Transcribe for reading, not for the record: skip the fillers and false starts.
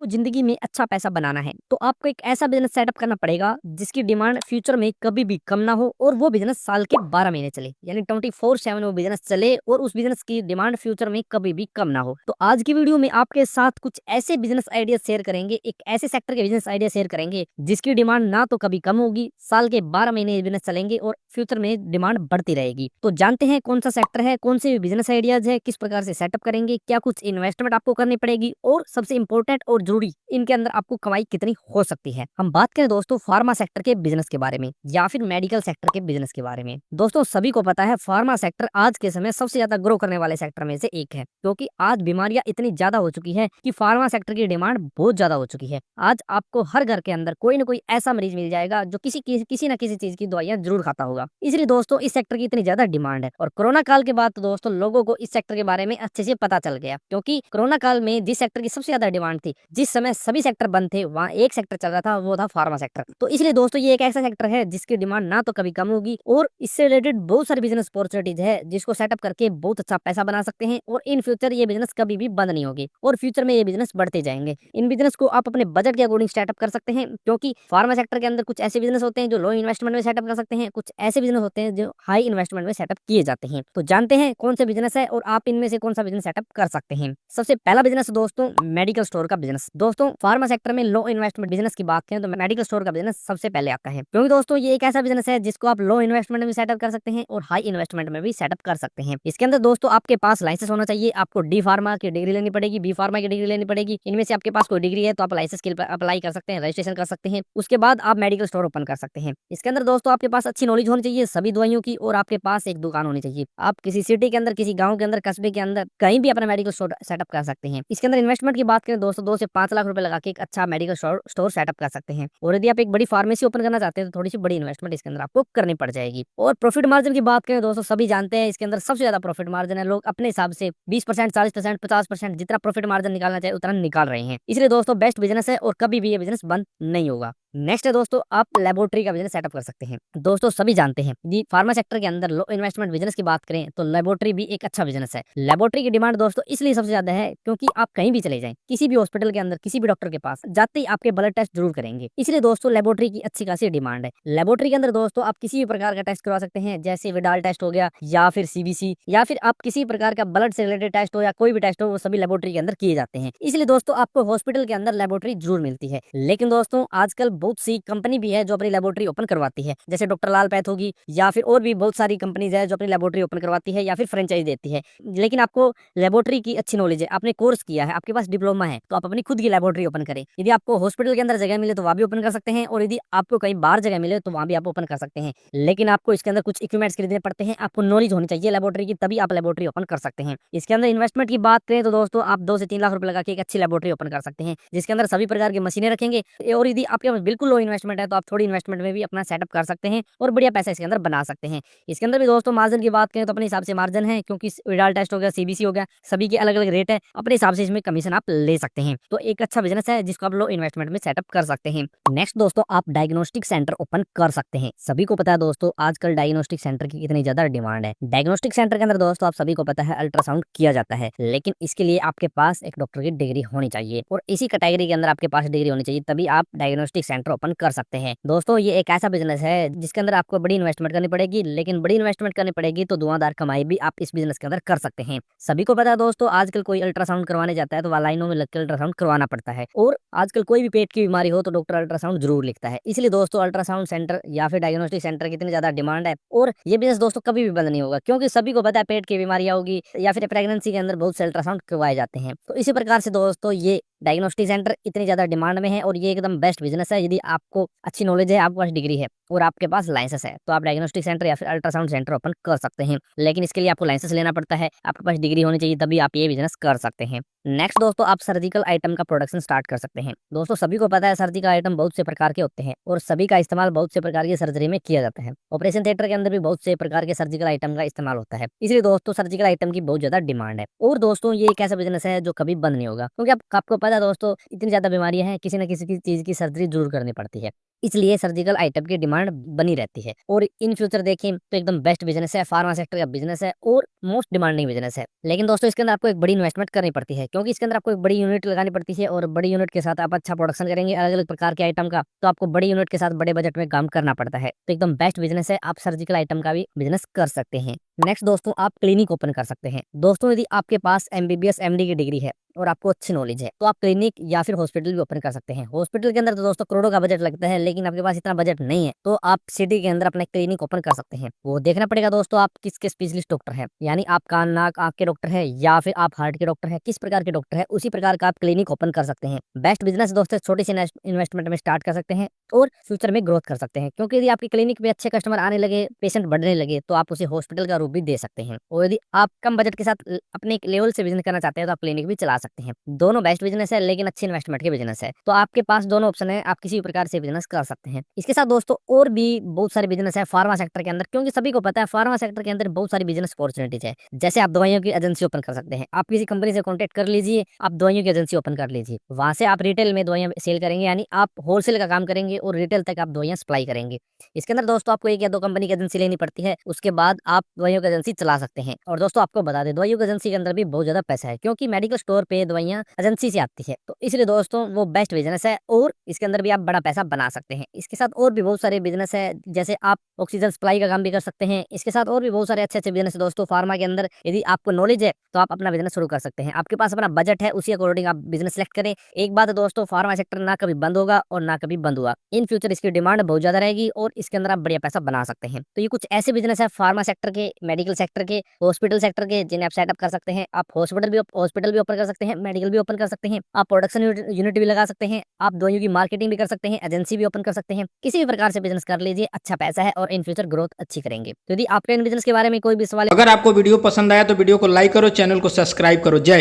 आपको जिंदगी में अच्छा पैसा बनाना है तो आपको एक ऐसा बिजनेस सेटअप करना पड़ेगा जिसकी डिमांड फ्यूचर में कभी भी कम ना हो और वो बिजनेस साल के 12 महीने चले, यानी 24/7 वो बिजनेस चले और उस बिजनेस की डिमांड फ्यूचर में कभी भी कम ना हो। तो आज की वीडियो में आपके साथ कुछ ऐसे बिजनेस आइडिया शेयर करेंगे, एक ऐसे सेक्टर के बिजनेस आइडिया शेयर करेंगे जिसकी डिमांड ना तो कभी कम होगी, साल के 12 महीने बिजनेस चलेंगे और फ्यूचर में डिमांड बढ़ती रहेगी। तो जानते हैं कौन सा सेक्टर है, कौन से बिजनेस आइडियाज है, किस प्रकार से सेटअप करेंगे, क्या कुछ इन्वेस्टमेंट आपको करनी पड़ेगी और सबसे इंपॉर्टेंट और जरूरी इनके अंदर आपको कमाई कितनी हो सकती है। हम बात करें दोस्तों फार्मा सेक्टर के बिजनेस के बारे में या फिर मेडिकल सेक्टर के बिजनेस के बारे में। दोस्तों सभी को पता है फार्मा सेक्टर आज के समय सबसे ज्यादा ग्रो करने वाले सेक्टर में से एक है, क्योंकि आज बीमारियां इतनी ज्यादा हो चुकी है कि फार्मा सेक्टर की डिमांड बहुत ज्यादा हो चुकी है। आज आपको हर घर के अंदर कोई ना कोई ऐसा मरीज मिल जाएगा जो किसी ना किसी चीज की दवाइयां जरूर खाता होगा। इसलिए दोस्तों इस सेक्टर की इतनी ज्यादा डिमांड है और कोरोना काल के बाद तो दोस्तों लोगों को इस सेक्टर के बारे में अच्छे से पता चल गया, क्योंकि कोरोना काल में जिस सेक्टर की सबसे ज्यादा डिमांड थी, जिस समय सभी सेक्टर बंद थे, वहाँ एक सेक्टर चल रहा था, वो था फार्मा सेक्टर। तो इसलिए दोस्तों ये एक ऐसा सेक्टर है जिसकी डिमांड ना तो कभी कम होगी और इससे रिलेटेड बहुत सारी बिजनेस अपॉर्चुनिटीज है जिसको सेटअप करके बहुत अच्छा पैसा बना सकते हैं और इन फ्यूचर ये बिजनेस कभी भी बंद नहीं होगी और फ्यूचर में ये बिजनेस बढ़ते जाएंगे। इन बिजनेस को आप अपने बजट के अकॉर्डिंग सेटअप कर सकते हैं, क्योंकि फार्मा सेक्टर के अंदर कुछ ऐसे बिजनेस होते हैं जो लो इन्वेस्टमेंट में सेटअप कर सकते हैं, कुछ ऐसे बिजनेस होते हैं जो हाई इन्वेस्टमेंट में सेटअप किए जाते हैं। तो जानते हैं कौन से बिजनेस है और आप इनमें से कौन सा बिजनेस सेटअप कर सकते हैं। सबसे पहला बिजनेस दोस्तों मेडिकल स्टोर का बिजनेस। दोस्तों फार्मा सेक्टर में लो इन्वेस्टमेंट बिजनेस की बात करें तो मेडिकल स्टोर का बिजनेस सबसे पहले आता है, क्योंकि दोस्तों ये एक ऐसा बिजनेस है जिसको आप लो इन्वेस्टमेंट में सेटअप कर सकते हैं और हाई इन्वेस्टमेंट में भी सेटअप कर सकते हैं। इसके अंदर दोस्तों आपके पास लाइसेंस होना चाहिए, आपको डी फार्मा की डिग्री लेनी पड़ेगी, बी फार्मा की डिग्री लेनी पड़ेगी। इनमें से आपके पास कोई डिग्री है तो आप लाइसेंस के लिए अप्लाई कर सकते हैं, रजिस्ट्रेशन कर सकते हैं। उसके बाद आप मेडिकल स्टोर ओपन कर सकते हैं। इसके अंदर दोस्तों आपके पास अच्छी नॉलेज होनी चाहिए सभी दवाइयों की और आपके पास एक दुकान होनी चाहिए। आप किसी सिटी के अंदर, किसी गांव के अंदर, कस्बे के अंदर कहीं भी अपना मेडिकल स्टोर सेटअप कर सकते हैं। इसके अंदर इन्वेस्टमेंट की बात करें दोस्तों 2 से 5 लाख रुपए लगा के एक अच्छा मेडिकल स्टोर सेटअप कर सकते हैं। और यदि आप एक बड़ी फार्मेसी ओपन करना चाहते हैं तो थोड़ी सी बड़ी इन्वेस्टमेंट इसके अंदर आपको करनी पड़ जाएगी। और प्रॉफिट मार्जिन की बात करें दोस्तों सभी जानते हैं इसके अंदर सबसे ज्यादा प्रॉफिट मार्जिन है। लोग अपने हिसाब से 20%, 40%, 50% जितना प्रॉफिट मार्जिन निकालना चाहिए उतना निकाल रहे हैं। इसलिए दोस्तों बेस्ट बिजनेस है और कभी भी ये बिजनेस बंद नहीं होगा। नेक्स्ट है दोस्तों आप लेबोरेटरी का बिजनेस सेटअप कर सकते हैं। दोस्तों सभी जानते हैं जी फार्मा सेक्टर के अंदर लो इन्वेस्टमेंट बिजनेस की बात करें तो लेबोरेटरी भी एक अच्छा बिजनेस है। लेबोरेटरी की डिमांड दोस्तों इसलिए सबसे ज्यादा है क्योंकि आप कहीं भी चले जाएं, किसी भी हॉस्पिटल के अंदर, किसी भी डॉक्टर के पास जाते ही आपके ब्लड टेस्ट जरूर करेंगे। इसलिए दोस्तों लेबोरेटरी की अच्छी खासी डिमांड है। लेबोरेटरी के अंदर दोस्तों आप किसी भी प्रकार का टेस्ट करवा सकते हैं, जैसे विडाल टेस्ट हो गया या फिर सीबीसी या फिर आप किसी प्रकार का ब्लड से रिलेटेड टेस्ट हो या कोई भी टेस्ट हो, वो सभी लेबोरेटरी के अंदर किए जाते हैं। इसलिए दोस्तों आपको हॉस्पिटल के अंदर लेबोरेटरी जरूर मिलती है। लेकिन दोस्तों आजकल बहुत सी कंपनी भी है जो अपनी लेबोरेटरी ओपन करवाती है, जैसे डॉक्टर लाल पैथ होगी या फिर और भी बहुत सारी कंपनीज है जो अपनी लेबोरेटरी ओपन करवाती है या फिर फ्रेंचाइज देती है। लेकिन आपको लेबोरेटरी की अच्छी नॉलेज है, आपने कोर्स किया है, आपके पास डिप्लोमा है, तो आप अपनी खुद की लेबोरेटरी ओपन करें। यदि आपको हॉस्पिटल के अंदर जगह मिले तो वहाँ भी ओपन कर सकते हैं और यदि आपको कहीं बाहर जगह मिले तो वहाँ भी आप ओपन कर सकते हैं। लेकिन आपको इसके अंदर कुछ इक्विपमेंट्स खरीदने पड़ते हैं, आपको नॉलेज होनी चाहिए लेबोरेटरी की, तभी आप लेबोरेटरी ओपन कर सकते हैं। इसके अंदर इन्वेस्टमेंट की बात करें तो दोस्तों आप 2 से 3 लाख रुपए लगा के एक अच्छी लेबोरेटरी ओपन कर सकते हैं, जिसके अंदर सभी प्रकार की मशीनें रखेंगे। और यदि आपके पास बिल्कुल लो इन्वेस्टमेंट है तो आप थोड़ी इन्वेस्टमेंट में भी अपना सेटअप कर सकते हैं और बढ़िया पैसा इसके अंदर बना सकते हैं। इसके अंदर भी दोस्तों मार्जिन की बात करें तो अपने हिसाब से मार्जिन है, क्योंकि विडाल टेस्ट हो गया, सीबीसी हो गया, सभी के अलग अलग रेट है, अपने हिसाब से इसमें कमीशन आप ले सकते हैं। तो एक अच्छा बिजनेस है जिसको आप लो इन्वेस्टमेंट में सेटअप कर सकते हैं। नेक्स्ट दोस्तों आप डायग्नोस्टिक सेंटर ओपन कर सकते हैं। सभी को पता है दोस्तों आजकल डायग्नोस्टिक सेंटर की कितनी ज्यादा डिमांड है। डायग्नोस्टिक सेंटर के अंदर दोस्तों आप सभी को पता है अल्ट्रासाउंड किया जाता है, लेकिन इसके लिए आपके पास एक डॉक्टर की डिग्री होनी चाहिए और इसी कैटेगरी के अंदर आपके पास डिग्री होनी चाहिए, तभी आप डायग्नोस्टिक सेंटर ओपन कर सकते हैं। दोस्तों ये एक ऐसा बिजनेस है जिसके अंदर आपको बड़ी इन्वेस्टमेंट करनी पड़ेगी, लेकिन बड़ी इन्वेस्टमेंट करनी पड़ेगी तो धुआंधार कमाई भी आप इस बिजनेस के अंदर कर सकते हैं। सभी को पता है दोस्तों आजकल कोई अल्ट्रासाउंड करवाने जाता है तो वह लाइनों में लगकर अल्ट्रासाउंड करवाना पड़ता है और आजकल कोई भी पेट की बीमारी हो तो डॉक्टर अल्ट्रासाउंड जरूर लिखता है। इसलिए दोस्तों अल्ट्रासाउंड सेंटर या फिर डायग्नोस्टिक सेंटर की इतनी ज्यादा डिमांड है और ये बिजनेस दोस्तों कभी भी बंद नहीं होगा, क्योंकि सभी को पता है पेट की बीमारियां होगी या फिर प्रेगनेंसी के अंदर बहुत से अल्ट्रासाउंड करवाए जाते हैं। तो इसी प्रकार से दोस्तों ये डायग्नोस्टिक सेंटर इतनी ज्यादा डिमांड में है और ये एकदम बेस्ट बिजनेस है। यदि आपको अच्छी नॉलेज है, आपके पास डिग्री है और आपके पास लाइसेंस है तो आप डायग्नोस्टिक सेंटर या फिर अल्ट्रासाउंड सेंटर ओपन कर सकते हैं। लेकिन इसके लिए आपको लाइसेंस लेना पड़ता है, आपके पास डिग्री होनी चाहिए, तभी आप ये बिजनेस कर सकते हैं। नेक्स्ट दोस्तों आप सर्जिकल आइटम का प्रोडक्शन स्टार्ट कर सकते हैं। दोस्तों सभी को पता है सर्जिकल आइटम बहुत से प्रकार के होते हैं और सभी का इस्तेमाल बहुत से प्रकार की सर्जरी में किया जाता है। ऑपरेशन थिएटर के अंदर भी बहुत से प्रकार के सर्जिकल आइटम का इस्तेमाल होता है, इसलिए दोस्तों सर्जिकल आइटम की बहुत ज्यादा डिमांड है। और दोस्तों ये एक ऐसा बिजनेस है जो कभी बंद नहीं होगा, क्योंकि आपको पता है दोस्तों इतनी ज्यादा बीमारियां हैं, किसी न किसी की चीज की सर्जरी जरूर करनी पड़ती है। इसलिए सर्जिकल आइटम की डिमांड बनी रहती है। और इन फ्यूचर देखें तो एकदम बेस्ट बिजनेस है, फार्मा सेक्टर का बिजनेस है और मोस्ट डिमांडिंग बिजनेस है। लेकिन दोस्तों इसके अंदर आपको एक बड़ी इन्वेस्टमेंट करनी पड़ती है, क्योंकि इसके अंदर आपको एक बड़ी यूनिट लगानी पड़ती है और बड़ी यूनिट के साथ आप अच्छा प्रोडक्शन करेंगे अलग अलग प्रकार के आइटम का, तो आपको बड़ी यूनिट के साथ बड़े बजट में काम करना पड़ता है। तो एकदम बेस्ट बिजनेस है, आप सर्जिकल आइटम का भी बिजनेस कर सकते हैं। नेक्स्ट दोस्तों, आप क्लिनिक ओपन कर सकते हैं। दोस्तों यदि आपके पास MBBS MD की डिग्री है और आपको अच्छी नॉलेज है तो आप क्लिनिक या फिर हॉस्पिटल भी ओपन कर सकते हैं। हॉस्पिटल के अंदर तो दोस्तों करोड़ों का बजट लगता है, लेकिन आपके पास इतना बजट नहीं है तो आप सिटी के अंदर अपना क्लिनिक ओपन कर सकते हैं। वो देखना पड़ेगा दोस्तों आप किसके स्पेशलिस्ट डॉक्टर है, यानी आप कान नाक आंख के डॉक्टर है या फिर आप हार्ट के डॉक्टर है, किस प्रकार के डॉक्टर है उसी प्रकार का आप क्लिनिक ओपन कर सकते हैं। बेस्ट बिजनेस दोस्तों छोटी सी इन्वेस्टमेंट में स्टार्ट कर सकते हैं और फ्यूचर में ग्रोथ कर सकते हैं, क्योंकि यदि आपकी क्लिनिक में अच्छे कस्टमर आने लगे, पेशेंट बढ़ने लगे, तो आप उसे हॉस्पिटल का रूप भी दे सकते हैं। और यदि आप कम बजट के साथ अपने एक लेवल से बिजनेस करना चाहते हैं तो आप क्लिनिक भी चला सकते हैं। दोनों बेस्ट बिजनेस है, लेकिन अच्छी इन्वेस्टमेंट के बिजनेस है। तो आपके पास दोनों ऑप्शन है, आप किसी भी प्रकार से बिजनेस कर सकते हैं। इसके साथ दोस्तों और भी बहुत सारे बिजनेस है फार्मा सेक्टर के अंदर, क्योंकि सभी को पता है फार्मा सेक्टर के अंदर बहुत सारी बिजनेस अपॉर्चुनिटीज है। जैसे आप दवाइयों की एजेंसी ओपन कर सकते हैं, आप किसी कंपनी से कॉन्टेक्ट कर लीजिए, आप दवाइयों की एजेंसी ओपन कर लीजिए, वहां से आप रिटेल में दवाइयां सेल करेंगे, यानी आप होलसेल का काम करेंगे और रिटेल तक आप दवाइयां सप्लाई करेंगे। इसके अंदर दोस्तों आपको एक या दो कंपनी की एजेंसी लेनी पड़ती है, उसके बाद आप दवाइयों की एजेंसी चला सकते हैं। और दोस्तों आपको बता दें दवाइयों की एजेंसी के अंदर भी बहुत ज्यादा पैसा है, क्योंकि मेडिकल स्टोर पे दवाइयां एजेंसी से आती है, तो इसलिए दोस्तों वो बेस्ट बिजनेस है और इसके अंदर भी आप बड़ा पैसा बना सकते हैं। इसके साथ और भी बहुत सारे बिजनेस है, जैसे आप ऑक्सीजन सप्लाई का काम भी कर सकते हैं। इसके साथ और भी बहुत सारे अच्छे अच्छे बिजनेस है दोस्तों फार्मा के अंदर। यदि आपको नॉलेज है तो आप अपना बिजनेस शुरू कर सकते हैं, आपके पास अपना बजट है, उसी अकॉर्डिंग आप बिजनेस सेलेक्ट करें। एक बात है दोस्तों, फार्मा सेक्टर ना कभी बंद होगा और ना कभी बंद हुआ, इन फ्यूचर इसकी डिमांड बहुत ज्यादा रहेगी और इसके अंदर आप बढ़िया पैसा बना सकते हैं। तो ये कुछ ऐसे बिजनेस है फार्मा सेक्टर के, मेडिकल सेक्टर के, हॉस्पिटल सेक्टर के, जिन्हें आप सेटअप कर सकते हैं। आप हॉस्पिटल भी ओपन कर सकते हैं, मेडिकल भी ओपन कर सकते हैं, आप प्रोडक्शन यूनिट भी लगा सकते हैं, आप दवाइयों की मार्केटिंग भी कर सकते हैं, एजेंसी भी ओपन कर सकते हैं। किसी भी प्रकार से बिजनेस कर लीजिए, अच्छा पैसा है और इन फ्यूचर ग्रोथ अच्छी करेंगे। तो यदि आपके इन बिजनेस के बारे में कोई भी सवाल, अगर आपको वीडियो पसंद आया तो वीडियो को लाइक करो, चैनल को सब्सक्राइब करो। जय हिंद।